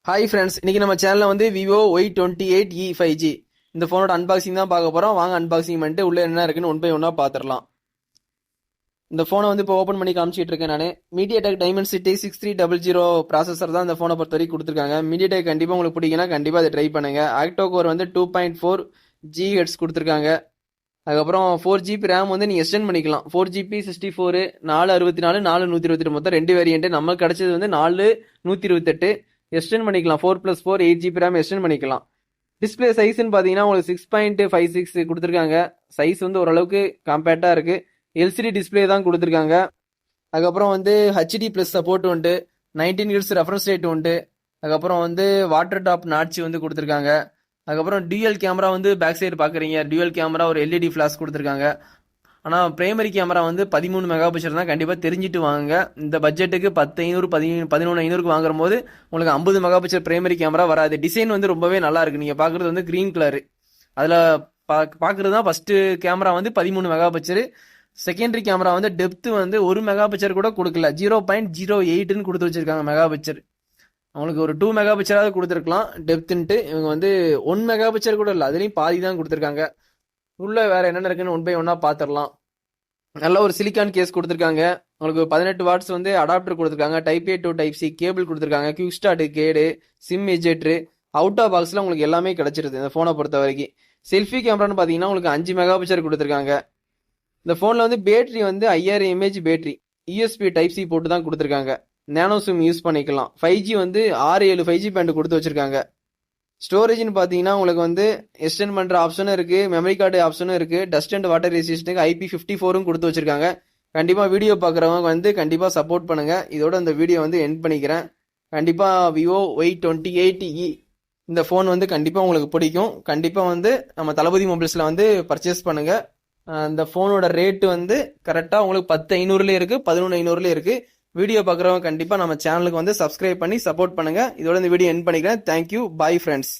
Hi friends, இன்னைக்கு நம்ம சேனல்ல வந்து விவோ Y28e 5G இந்த ஃபோனோட அன்பாக்சிங் தான் பார்க்க போறோம். வாங்க அன்பாக்சிங் பண்ணிட்டு உள்ள என்ன இருக்குன்னு ஒன் பை ஒன்னா பார்த்துடலாம். இந்த ஃபோனை வந்து இப்போ ஓப்பன் பண்ணி காமிச்சிட்டு இருக்கேன் நான். MediaTek Dimensity 6300 ப்ராசஸர் தான் இந்த ஃபோனை பொறுத்த வரைக்கும் கொடுத்துருக்காங்க. MediaTek கண்டிப்பாக உங்களுக்கு பிடிக்குன்னா கண்டிப்பாக அதை ட்ரை பண்ணுங்க. ஆக்டோ கோர் வந்து 2.4 GHz கொடுத்துருக்காங்க. அதுக்கப்புறம் 4GB ரேம் வந்து நீங்கள் எக்ஸ்டெண்ட் பண்ணிக்கலாம். 4GB 64 464 4128 மொத்தம் 2 வேரியன்ட். நமக்கு கிடைச்சது வந்து 4128 எக்ஸ்டெண்ட் பண்ணிக்கலாம். 4+4 8GB ரேம் எக்ஸ்டெண்ட் பண்ணிக்கலாம். டிஸ்பிளே சைஸ்ன்னு பார்த்தீங்கன்னா உங்களுக்கு 6.56 கொடுத்துருக்காங்க. சைஸ் வந்து ஓரளவுக்கு காம்பேக்டாக இருக்கு. எல்சிடி டிஸ்பிளே தான் கொடுத்துருக்காங்க. அதுக்கப்புறம் வந்து HD+ சப்போர்ட் உண்டு. 19 Hz ரெஃபரன்ஸ் ரேட் உண்டு. அதுக்கப்புறம் வந்து வாட்டர் டாப் நாட்ச் வந்து கொடுத்துருக்காங்க. அதுக்கப்புறம் டியூயல் கேமரா வந்து பேக் சைடு பார்க்குறீங்க. டியூயல் கேமரா ஒரு LED ஃபிளாஷ் கொடுத்துருக்காங்க. ஆனால் பிரைமரி கேமரா வந்து 13 மெகா பிக்சல் தான். கண்டிப்பாக தெரிஞ்சுட்டு வாங்க. இந்த பட்ஜெட்டுக்கு 10,500 11,500க்கு வாங்குற போது உங்களுக்கு 50 மெகா பிக்சல் பிரைமரி கேமரா வராது. டிசைன் வந்து ரொம்பவே நல்லா இருக்கு. நீங்கள் பார்க்குறது வந்து க்ரீன் கலர். அதில் பார்க்குறது தான் ஃபர்ஸ்ட் கேமரா வந்து 13 மெகா பிக்சல். செகண்டரி கேமரா வந்து டெப்த் வந்து 1 மெகா பிக்சல் கூட கொடுக்கல. 0.08ன்னு கொடுத்து வச்சிருக்காங்க மெகா பிக்சல். அவங்களுக்கு ஒரு 2 மெகா பிக்சலாவது கொடுத்துருக்கலாம் டெப்த்துன்ட்டு. இவங்க வந்து 1 மெகா பிக்சல் கூட இல்லை, அதுலேயும் பாதி தான் கொடுத்துருக்காங்க. உள்ள வேற என்னென்ன இருக்குன்னு ஒன் பை ஒன்னா பார்த்துடலாம். நல்ல ஒரு சிலிக்கான் கேஸ் கொடுத்துருக்காங்க. உங்களுக்கு 18 வாட்ஸ் வந்து அடாப்டர் கொடுத்துருக்காங்க. Type A to Type C cable கொடுத்துருக்காங்க. குவிக் ஸ்டார்ட் கேடு, சிம் எஜெக்டர், அவுட் ஆஃப் பாக்ஸ்ல உங்களுக்கு எல்லாமே கிடைச்சிருது இந்த ஃபோனை பொறுத்த வரைக்கும். செல்ஃபி கேமரான்னு பார்த்தீங்கன்னா உங்களுக்கு 5 மெகா பிக்சல் கொடுத்துருக்காங்க. இந்த ஃபோனில் வந்து பேட்டரி வந்து 5000 mAh battery. USB Type C போட்டு தான் கொடுத்துருக்காங்க. நேனோ சிம் யூஸ் பண்ணிக்கலாம். 5G வந்து 6-7 5G பேண்ட் கொடுத்து வச்சிருக்காங்க. ஸ்டோரேஜ்னு பார்த்தீங்கன்னா உங்களுக்கு வந்து எக்ஸ்டெண்ட் பண்ணுற ஆப்ஷனும் இருக்குது, மெமரி கார்டு ஆப்ஷனும் இருக்குது. டஸ்ட் அண்ட் வாட்டர் ரெசிஸ்டன்ட்டுக்கு IP54ம் கொடுத்து வச்சிருக்காங்க. கண்டிப்பாக வீடியோ பார்க்குறவங்க வந்து கண்டிப்பாக சப்போர்ட் பண்ணுங்கள். இதோட இந்த வீடியோ வந்து எண்ட் பண்ணிக்கிறேன். கண்டிப்பாக விவோ Y28e இந்த ஃபோன் வந்து கண்டிப்பாக உங்களுக்கு பிடிக்கும். கண்டிப்பாக வந்து நம்ம தளபதி மொபைல்ஸில் வந்து பர்ச்சேஸ் பண்ணுங்கள். இந்த ஃபோனோட ரேட்டு வந்து கரெக்டாக உங்களுக்கு 10,500லேயே இருக்குது, 11,500லேயே இருக்குது. வீடியோ பார்க்குறவங்க கண்டிப்பாக நம்ம சேனலுக்கு வந்து சப்ஸ்கிரைப் பண்ணி சப்போர்ட் பண்ணுங்கள். இதோட இந்த வீடியோ எண்ட் பண்ணிக்கிறேன். Thank you, bye friends.